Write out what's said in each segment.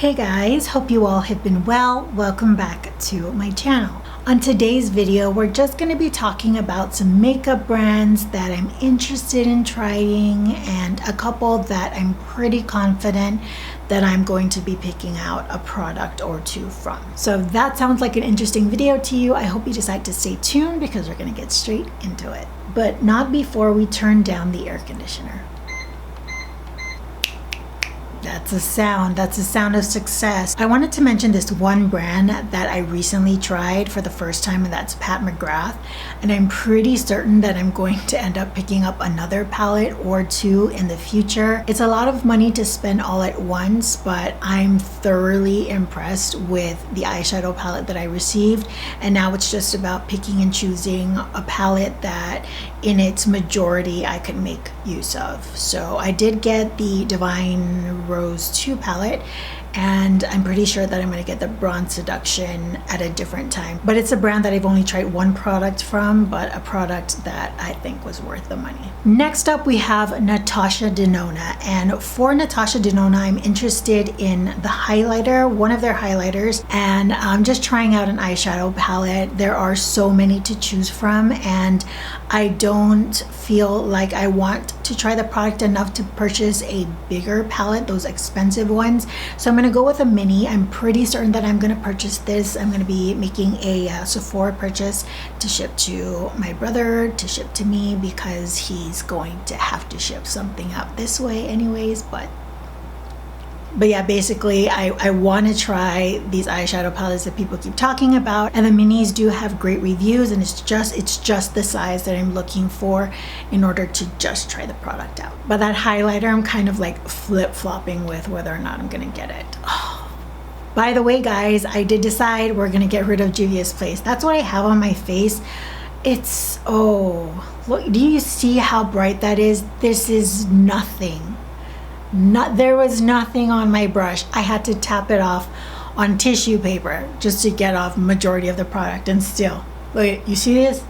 Hey guys, hope you all have been well. Welcome back to my channel. On today's video, we're just going to be talking about some makeup brands that I'm interested in trying and a couple that I'm pretty confident that I'm going to be picking out a product or two from. So if that sounds like an interesting video to you, I hope you decide to stay tuned because we're going to get straight into it. But not before we turn down the air conditioner. That's a sound of success. I wanted to mention this one brand that I recently tried for the first time, and that's Pat McGrath. And I'm pretty certain that I'm going to end up picking up another palette or two in the future. It's a lot of money to spend all at once, but I'm thoroughly impressed with the eyeshadow palette that I received. And now it's just about picking and choosing a palette that in its majority I could make use of. So I did get the Divine Rose 2 palette, and I'm pretty sure that I'm going to get the Bronze Seduction at a different time. But it's a brand that I've only tried one product from, but a product that I think was worth the money. Next up, we have Natasha Denona. And for Natasha Denona, I'm interested in the highlighter, one of their highlighters, and I'm just trying out an eyeshadow palette. There are so many to choose from, and I don't feel like I want to try the product enough to purchase a bigger palette, those expensive ones. So I'm going to go with a mini. I'm pretty certain that I'm going to purchase this. I'm going to be making a Sephora purchase to ship to my brother, to ship to me, because he's going to have to ship something out this way anyways. But yeah, basically I want to try these eyeshadow palettes that people keep talking about, and the minis do have great reviews, and it's just the size that I'm looking for in order to just try the product out. But that highlighter, I'm kind of like flip-flopping with whether or not I'm gonna get it. Oh. By the way guys, I did decide we're gonna get rid of Juvia's Place. That's what I have on my face. It's, oh, look, do you see how bright that is? This is nothing. There was nothing on my brush. I had to tap it off on tissue paper just to get off majority of the product, and still, look, you see this?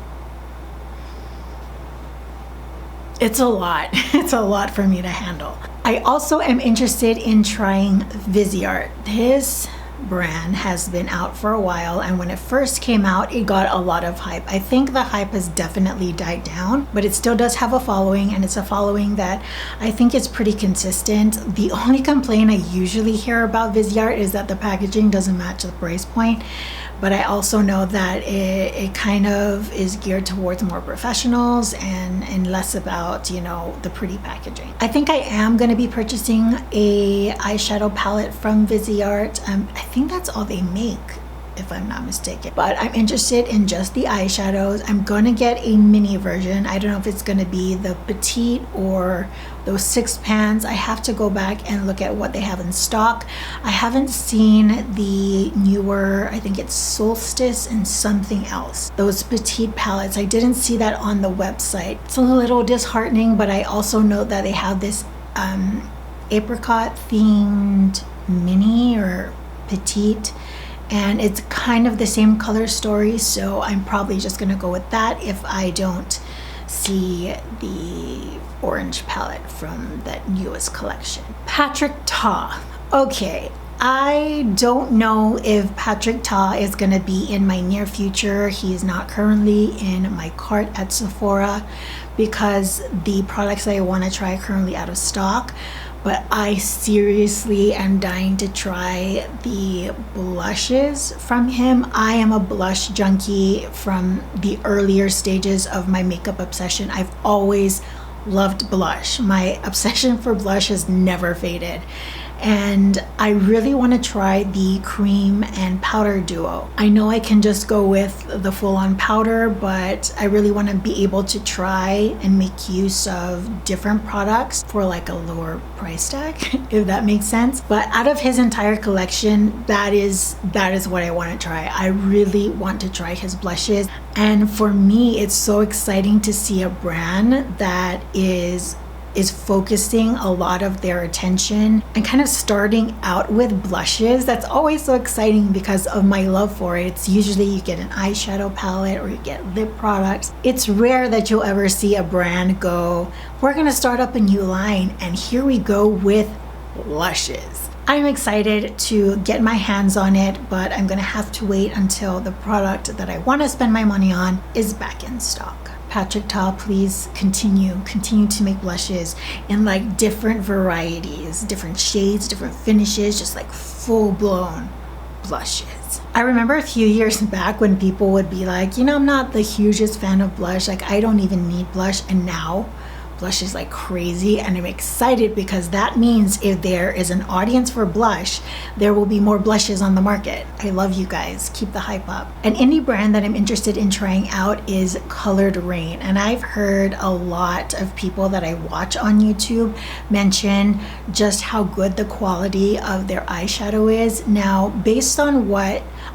It's a lot. It's a lot for me to handle. I also am interested in trying Viseart. This brand has been out for a while, and when it first came out, it got a lot of hype. I think the hype has definitely died down, but it still does have a following, and it's a following that I think is pretty consistent. The only complaint I usually hear about Viseart is that the packaging doesn't match the price point, but I also know that it kind of is geared towards more professionals and less about, you know, the pretty packaging. I think I am going to be purchasing a eyeshadow palette from Viseart. I think that's all they make, if I'm not mistaken. But I'm interested in just the eyeshadows. I'm going to get a mini version. I don't know if it's going to be the petite or those 6 pans. I have to go back and look at what they have in stock. I haven't seen the newer, I think it's Solstice and something else, those petite palettes. I didn't see that on the website. It's a little disheartening, but I also know that they have this apricot themed mini or petite, and it's kind of the same color story, so I'm probably just gonna go with that if I don't see the orange palette from that newest collection. Patrick Ta. Okay, I don't know if Patrick Ta is gonna be in my near future. He is not currently in my cart at Sephora because the products that I want to try are currently out of stock. But I seriously am dying to try the blushes from him. I am a blush junkie from the earlier stages of my makeup obsession. I've always loved blush. My obsession for blush has never faded. And I really want to try the cream and powder duo. I know I can just go with the full-on powder, but I really want to be able to try and make use of different products for like a lower price tag, if that makes sense. But out of his entire collection, that is what I want to try. I really want to try his blushes. And for me, it's so exciting to see a brand that is focusing a lot of their attention and kind of starting out with blushes. That's always so exciting because of my love for it. It's usually you get an eyeshadow palette or you get lip products. It's rare that you'll ever see a brand go, we're gonna start up a new line and here we go with blushes. I'm excited to get my hands on it, but I'm gonna have to wait until the product that I want to spend my money on is back in stock. Patrick Ta, please continue to make blushes in like different varieties, different shades, different finishes, just like full-blown blushes. I remember a few years back when people would be like, you know, I'm not the hugest fan of blush, like I don't even need blush, and now blush is like crazy, and I'm excited because that means if there is an audience for blush, there will be more blushes on the market. I love you guys. Keep the hype up. An indie brand that I'm interested in trying out is Colored Rain, and I've heard a lot of people that I watch on YouTube mention just how good the quality of their eyeshadow is. Now, based on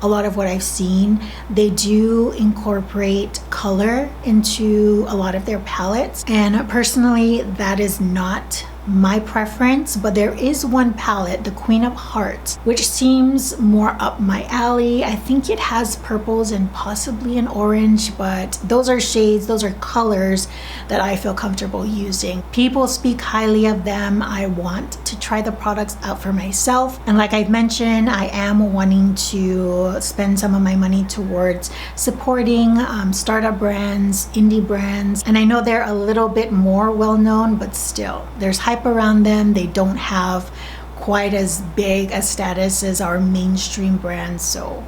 a lot of what I've seen, they do incorporate color into a lot of their palettes, and personally that is not my preference, but there is one palette, the Queen of Hearts, which seems more up my alley. I think it has purples and possibly an orange, but those are shades, those are colors that I feel comfortable using. People speak highly of them. I want to try the products out for myself, and like I've mentioned, I am wanting to spend some of my money towards supporting startup brands, indie brands, and I know they're a little bit more well-known, but still there's hype around them. They don't have quite as big a status as our mainstream brands, so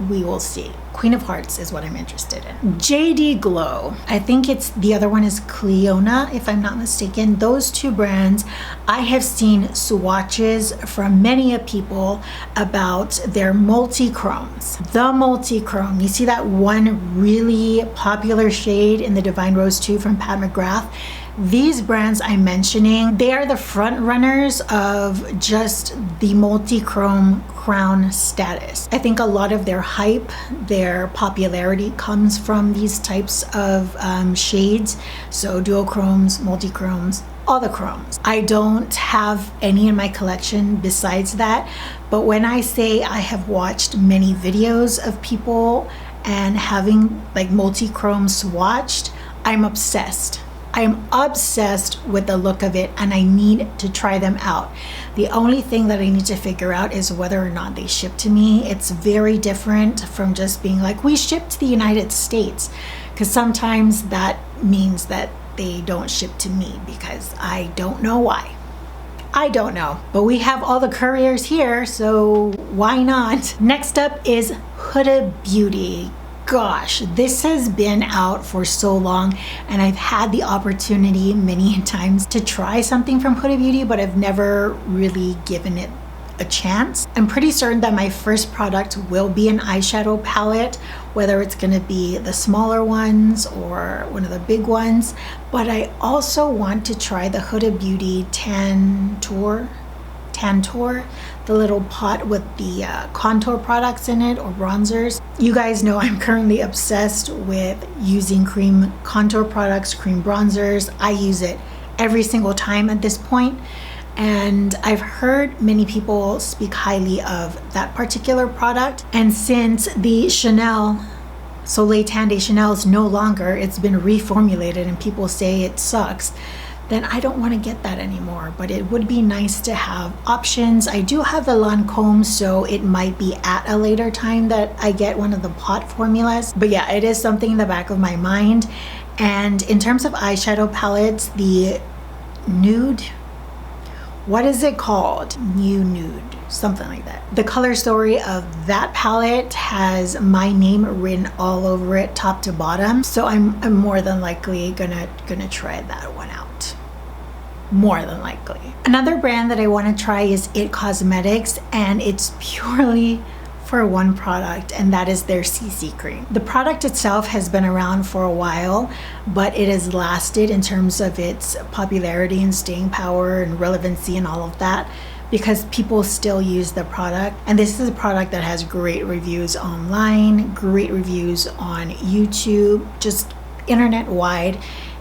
we will see. Queen of Hearts is what I'm interested in. JD Glow, I think it's the other one is Clionadh, if I'm not mistaken. Those two brands, I have seen swatches from many of people about their multi-chromes. The multi-chrome, you see that one really popular shade in the Divine Rose 2 from Pat McGrath? These brands I'm mentioning, they are the front runners of just the multi-chrome crown status. I think a lot of their hype, their popularity comes from these types of shades. So duochromes, multi-chromes, all the chromes. I don't have any in my collection besides that, but when I say I have watched many videos of people and having like multi-chrome swatched, I'm obsessed. I'm obsessed with the look of it, and I need to try them out. The only thing that I need to figure out is whether or not they ship to me. It's very different from just being like, we ship to the United States, because sometimes that means that they don't ship to me because I don't know why. I don't know, but we have all the couriers here, so why not? Next up is Huda Beauty. Gosh, this has been out for so long, and I've had the opportunity many times to try something from Huda Beauty, but I've never really given it a chance. I'm pretty certain that my first product will be an eyeshadow palette, whether it's gonna be the smaller ones or one of the big ones, but I also want to try the Huda Beauty Tantour, the little pot with the contour products in it or bronzers. You guys know I'm currently obsessed with using cream contour products, cream bronzers. I use it every single time at this point, and I've heard many people speak highly of that particular product. And since the Chanel Soleil Tan de Chanel is no longer, it's been reformulated and people say it sucks, then I don't want to get that anymore, but it would be nice to have options. I do have the Lancome, so it might be at a later time that I get one of the pot formulas. But yeah, it is something in the back of my mind. And in terms of eyeshadow palettes, the nude, what is it called? Nude, something like that. The color story of that palette has my name written all over it, top to bottom. So I'm more than likely gonna try that one out. More than likely. Another brand that I want to try is IT Cosmetics, and it's purely for one product, and that is their CC cream. The product itself has been around for a while, but it has lasted in terms of its popularity and staying power and relevancy and all of that, because people still use the product. And this is a product that has great reviews online, great reviews on YouTube, just internet wide.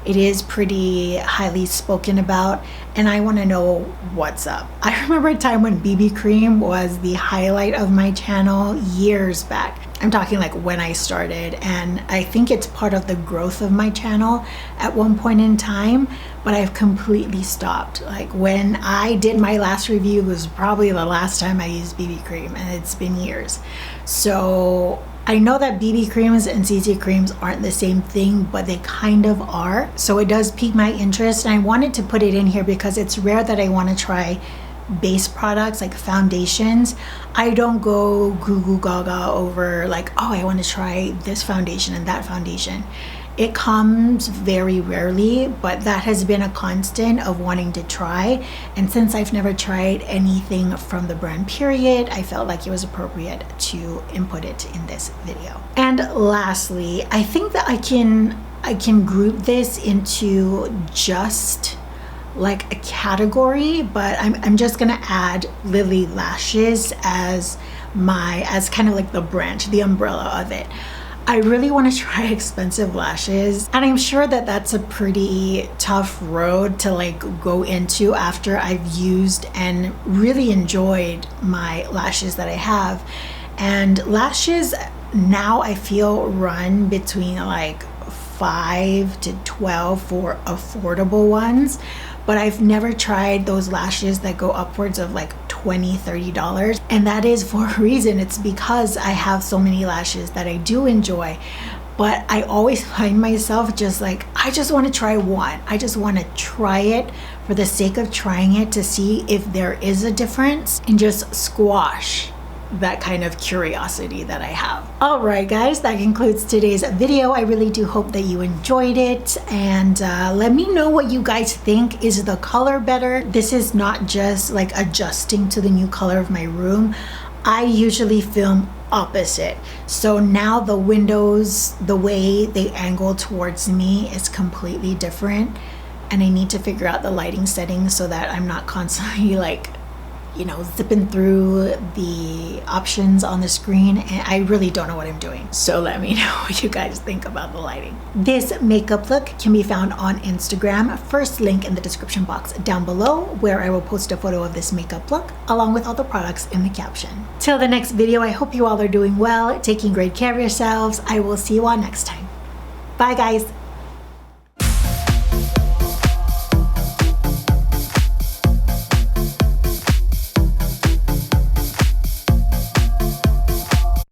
It is pretty highly spoken about, and I want to know what's up. I remember a time when BB cream was the highlight of my channel years back. I'm talking like when I started, and I think it's part of the growth of my channel at one point in time, but I've completely stopped. Like when I did my last review was probably the last time I used BB cream, and it's been years. So I know that BB creams and CC creams aren't the same thing, but they kind of are. So it does pique my interest, and I wanted to put it in here because it's rare that I want to try base products like foundations. I don't go goo goo gaga over like, oh, I want to try this foundation and that foundation. It comes very rarely, but that has been a constant of wanting to try. And since I've never tried anything from the brand Period, I felt like it was appropriate to input it in this video. And lastly, I think that I can group this into just like a category, but I'm just gonna add Lily Lashes as kind of like the branch, the umbrella of it. I really want to try expensive lashes, and I'm sure that that's a pretty tough road to like go into after I've used and really enjoyed my lashes that I have. And lashes now I feel run between like 5 to 12 for affordable ones, but I've never tried those lashes that go upwards of like $20-$30, and that is for a reason. It's because I have so many lashes that I do enjoy, but I always find myself just like, I just want to try one. I just want to try it for the sake of trying it to see if there is a difference, and just squash that kind of curiosity that I have. All right, guys, that concludes today's video. I really do hope that you enjoyed it, and let me know what you guys think. Is the color better? This is not just like adjusting to the new color of my room. I usually film opposite, so now the windows, the way they angle towards me is completely different, and I need to figure out the lighting settings so that I'm not constantly like, you know, zipping through the options on the screen, and I really don't know what I'm doing. So let me know what you guys think about the lighting. This makeup look can be found on Instagram. First link in the description box down below, where I will post a photo of this makeup look along with all the products in the caption. Till the next video, I hope you all are doing well, taking great care of yourselves. I will see you all next time. Bye, guys.